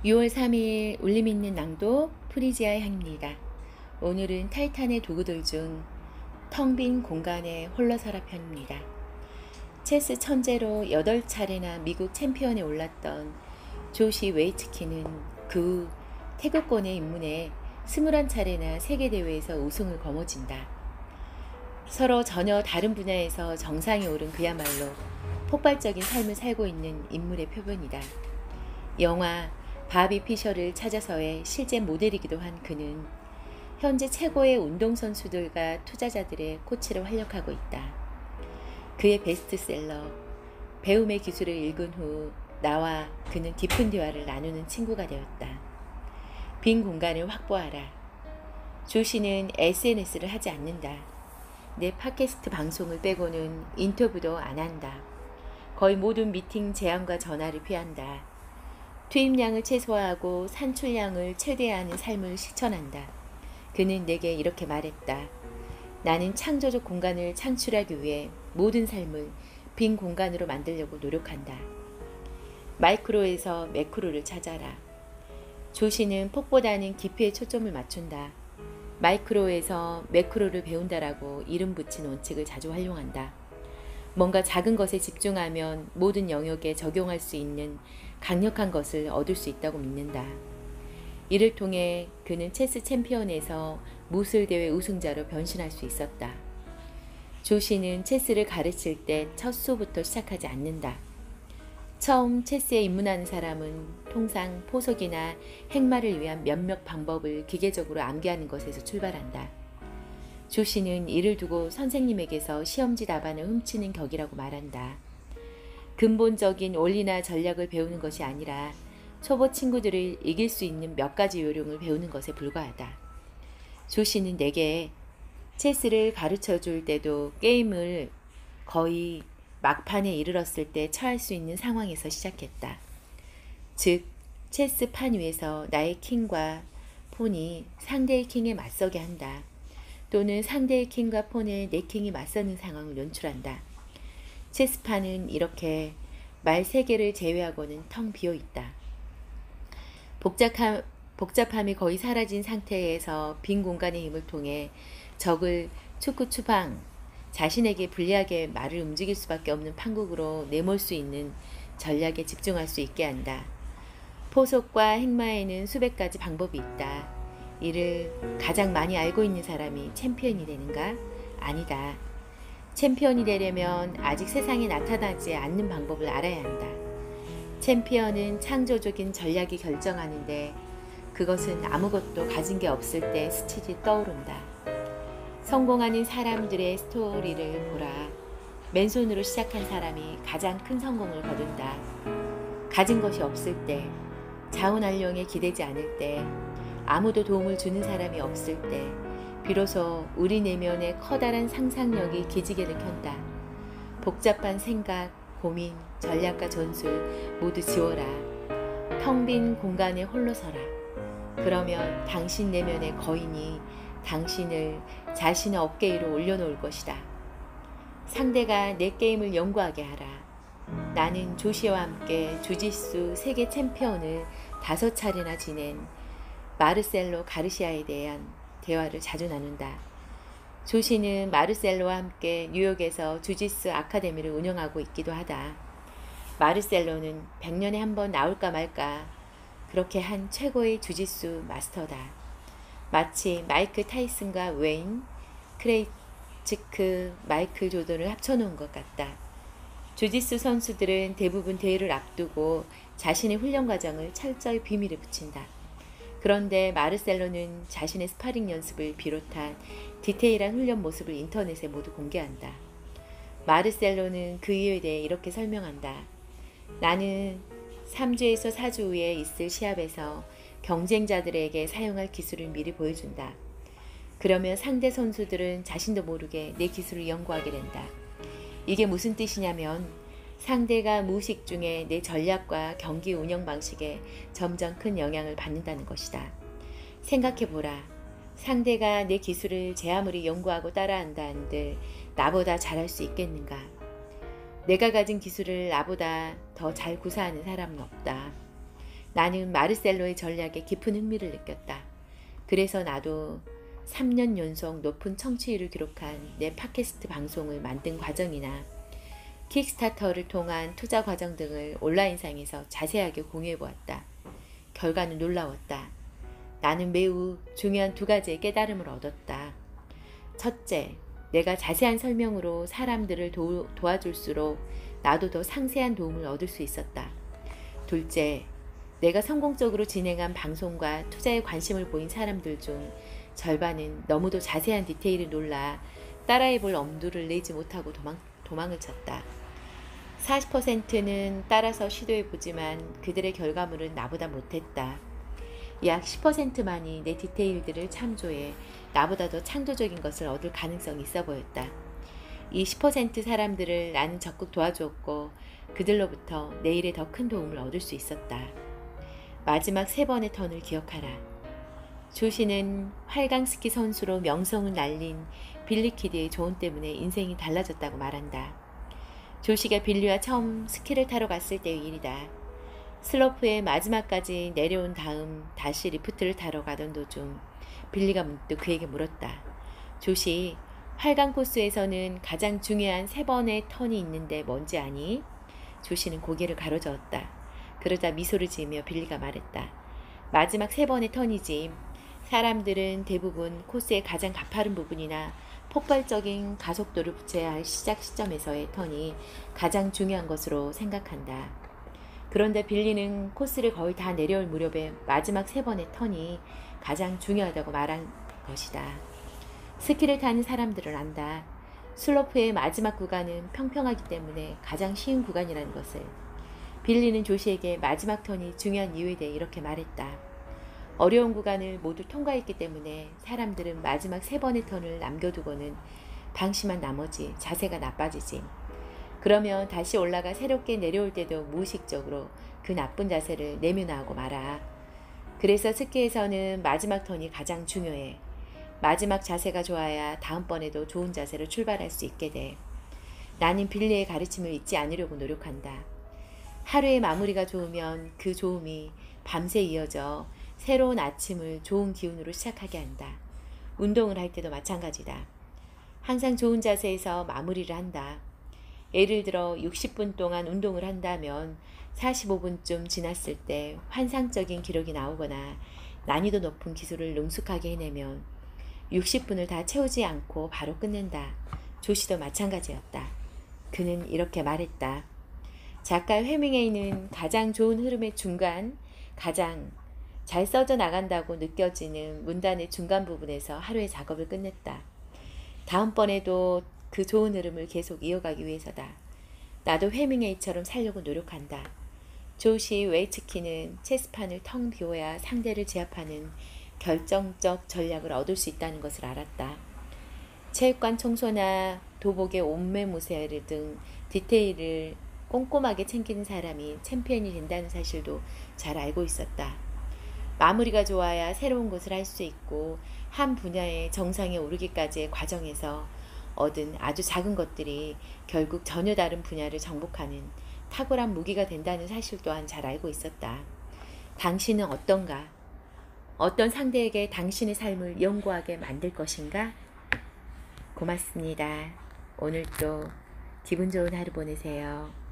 6월 3일 울림 있는 낭독 프리지아의 향입니다. 오늘은 타이탄의 도구들 중 텅 빈 공간에 홀로서라 편입니다. 체스 천재로 8차례나 미국 챔피언에 올랐던 조시 웨이츠키는 그 후 태극권에 입문해 21차례나 세계대회에서 우승을 거머쥔다. 서로 전혀 다른 분야에서 정상에 오른 그야말로 폭발적인 삶을 살고 있는 인물의 표본이다. 영화 바비 피셔를 찾아서의 실제 모델이기도 한 그는 현재 최고의 운동선수들과 투자자들의 코치를 활약하고 있다. 그의 베스트셀러 배움의 기술을 읽은 후 나와 그는 깊은 대화를 나누는 친구가 되었다. 빈 공간을 확보하라. 조시는 SNS를 하지 않는다. 내 팟캐스트 방송을 빼고는 인터뷰도 안 한다. 거의 모든 미팅 제안과 전화를 피한다. 투입량을 최소화하고 산출량을 최대화하는 삶을 실천한다. 그는 내게 이렇게 말했다. 나는 창조적 공간을 창출하기 위해 모든 삶을 빈 공간으로 만들려고 노력한다. 마이크로에서 매크로를 찾아라. 조시는 폭보다는 깊이에 초점을 맞춘다. 마이크로에서 매크로를 배운다라고 이름 붙인 원칙을 자주 활용한다. 뭔가 작은 것에 집중하면 모든 영역에 적용할 수 있는 강력한 것을 얻을 수 있다고 믿는다. 이를 통해 그는 체스 챔피언에서 무술대회 우승자로 변신할 수 있었다. 조시는 체스를 가르칠 때 첫 수부터 시작하지 않는다. 처음 체스에 입문하는 사람은 통상 포석이나 행마를 위한 몇몇 방법을 기계적으로 암기하는 것에서 출발한다. 조시는 이를 두고 선생님에게서 시험지 답안을 훔치는 격이라고 말한다. 근본적인 원리나 전략을 배우는 것이 아니라 초보 친구들을 이길 수 있는 몇 가지 요령을 배우는 것에 불과하다. 조시는 내게 체스를 가르쳐 줄 때도 게임을 거의 막판에 이르렀을 때 처할 수 있는 상황에서 시작했다. 즉, 체스판 위에서 나의 킹과 폰이 상대의 킹에 맞서게 한다. 또는 상대의 킹과 폰에 내 킹이 맞서는 상황을 연출한다. 체스판은 이렇게 말 3개를 제외하고는 텅 비어있다. 복잡함이 거의 사라진 상태에서 빈 공간의 힘을 통해 적을 축구추방, 자신에게 불리하게 말을 움직일 수밖에 없는 판국으로 내몰 수 있는 전략에 집중할 수 있게 한다. 포석과 행마에는 수백 가지 방법이 있다. 이를 가장 많이 알고 있는 사람이 챔피언이 되는가? 아니다. 챔피언이 되려면 아직 세상에 나타나지 않는 방법을 알아야 한다. 챔피언은 창조적인 전략이 결정하는데 그것은 아무것도 가진 게 없을 때 스치듯 떠오른다. 성공하는 사람들의 스토리를 보라. 맨손으로 시작한 사람이 가장 큰 성공을 거둔다. 가진 것이 없을 때, 자원활용에 기대지 않을 때, 아무도 도움을 주는 사람이 없을 때, 비로소 우리 내면의 커다란 상상력이 기지개를 켠다. 복잡한 생각, 고민, 전략과 전술 모두 지워라. 텅 빈 공간에 홀로 서라. 그러면 당신 내면의 거인이 당신을 자신의 어깨 위로 올려놓을 것이다. 상대가 내 게임을 연구하게 하라. 나는 조시와 함께 주짓수 세계 챔피언을 5차례나 지낸 마르셀로 가르시아에 대한 대화를 자주 나눈다. 조시는 마르셀로와 함께 뉴욕에서 주짓수 아카데미를 운영하고 있기도 하다. 마르셀로는 100년에 한 번 나올까 말까 그렇게 한 최고의 주짓수 마스터다. 마치 마이크 타이슨과 웨인, 크레이츠크, 마이클 조던을 합쳐놓은 것 같다. 주짓수 선수들은 대부분 대회를 앞두고 자신의 훈련 과정을 철저히 비밀에 붙인다. 그런데 마르셀로는 자신의 스파링 연습을 비롯한 디테일한 훈련 모습을 인터넷에 모두 공개한다. 마르셀로는 그 이유에 대해 이렇게 설명한다. 나는 3주에서 4주 후에 있을 시합에서 경쟁자들에게 사용할 기술을 미리 보여준다. 그러면 상대 선수들은 자신도 모르게 내 기술을 연구하게 된다. 이게 무슨 뜻이냐면 상대가 무의식 중에 내 전략과 경기 운영 방식에 점점 큰 영향을 받는다는 것이다. 생각해보라. 상대가 내 기술을 제 아무리 연구하고 따라한다 한들 나보다 잘할 수 있겠는가? 내가 가진 기술을 나보다 더 잘 구사하는 사람은 없다. 나는 마르셀로의 전략에 깊은 흥미를 느꼈다. 그래서 나도 3년 연속 높은 청취율을 기록한 내 팟캐스트 방송을 만든 과정이나 킥스타터를 통한 투자 과정 등을 온라인상에서 자세하게 공유해보았다. 결과는 놀라웠다. 나는 매우 중요한 두 가지의 깨달음을 얻었다. 첫째, 내가 자세한 설명으로 사람들을 도와줄수록 나도 더 상세한 도움을 얻을 수 있었다. 둘째, 내가 성공적으로 진행한 방송과 투자에 관심을 보인 사람들 중 절반은 너무도 자세한 디테일을 놀라 따라해볼 엄두를 내지 못하고 도망을 쳤다. 40%는 따라서 시도해보지만 그들의 결과물은 나보다 못했다. 약 10%만이 내 디테일들을 참조해 나보다 더 창조적인 것을 얻을 가능성이 있어 보였다. 이 10% 사람들을 나는 적극 도와주었고 그들로부터 내일에 더 큰 도움을 얻을 수 있었다. 마지막 3번의 턴을 기억하라. 조시는 활강 스키 선수로 명성을 날린 빌리 키드의 조언 때문에 인생이 달라졌다고 말한다. 조시가 빌리와 처음 스키를 타러 갔을 때의 일이다. 슬로프의 마지막까지 내려온 다음 다시 리프트를 타러 가던 도중 빌리가 문득 그에게 물었다. 조시, 활강 코스에서는 가장 중요한 3번의 턴이 있는데 뭔지 아니? 조시는 고개를 가로저었다. 그러자 미소를 지으며 빌리가 말했다. 마지막 3번의 턴이지. 사람들은 대부분 코스의 가장 가파른 부분이나 폭발적인 가속도를 붙여야 할 시작 시점에서의 턴이 가장 중요한 것으로 생각한다. 그런데 빌리는 코스를 거의 다 내려올 무렵에 마지막 3번의 턴이 가장 중요하다고 말한 것이다. 스키를 타는 사람들은 안다. 슬로프의 마지막 구간은 평평하기 때문에 가장 쉬운 구간이라는 것을. 빌리는 조시에게 마지막 턴이 중요한 이유에 대해 이렇게 말했다. 어려운 구간을 모두 통과했기 때문에 사람들은 마지막 3번의 턴을 남겨두고는 방심한 나머지 자세가 나빠지지. 그러면 다시 올라가 새롭게 내려올 때도 무의식적으로 그 나쁜 자세를 내면화하고 말아. 그래서 스키에서는 마지막 턴이 가장 중요해. 마지막 자세가 좋아야 다음번에도 좋은 자세로 출발할 수 있게 돼. 나는 빌리의 가르침을 잊지 않으려고 노력한다. 하루의 마무리가 좋으면 그 좋음이 밤새 이어져 새로운 아침을 좋은 기운으로 시작하게 한다. 운동을 할 때도 마찬가지다. 항상 좋은 자세에서 마무리를 한다. 예를 들어 60분 동안 운동을 한다면 45분쯤 지났을 때 환상적인 기록이 나오거나 난이도 높은 기술을 능숙하게 해내면 60분을 다 채우지 않고 바로 끝낸다. 조시도 마찬가지였다. 그는 이렇게 말했다. 작가 해밍웨이는 가장 좋은 흐름의 중간, 가장 잘 써져 나간다고 느껴지는 문단의 중간 부분에서 하루의 작업을 끝냈다. 다음번에도 그 좋은 흐름을 계속 이어가기 위해서다. 나도 해밍웨이처럼 살려고 노력한다. 조시 웨이츠키는 체스판을 텅 비워야 상대를 제압하는 결정적 전략을 얻을 수 있다는 것을 알았다. 체육관 청소나 도복의 옷매무새 등 디테일을 꼼꼼하게 챙기는 사람이 챔피언이 된다는 사실도 잘 알고 있었다. 마무리가 좋아야 새로운 것을 할 수 있고 한 분야의 정상에 오르기까지의 과정에서 얻은 아주 작은 것들이 결국 전혀 다른 분야를 정복하는 탁월한 무기가 된다는 사실 또한 잘 알고 있었다. 당신은 어떤가? 어떤 상대에게 당신의 삶을 연구하게 만들 것인가? 고맙습니다. 오늘도 기분 좋은 하루 보내세요.